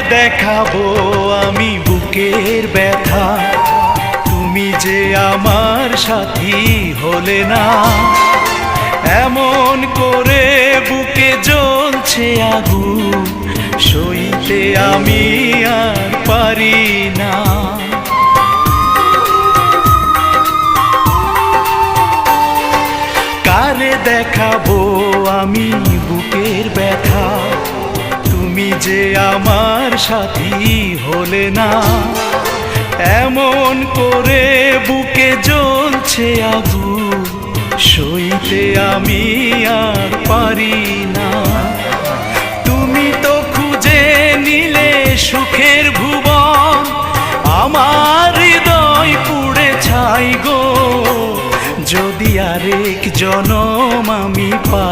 দেখাবো আমি বুকের ব্যথা, তুমি যে আমার সাথী হলে না। এমন করে বুকে জ্বলছে আগুন, সইতে আমি আর পারি না। কারে দেখাবো আমি বুকের ব্যথা, তুমি যে আমার সাথী হলে না। এমন করে বুকে জ্বলছে আগুন, সইতে আমি আর পারি না। তুমি তো খুঁজে নিলে সুখের ভুবন, আমার হৃদয় পুড়ে ছাই গো। যদি আরেক জনম আমি পাই।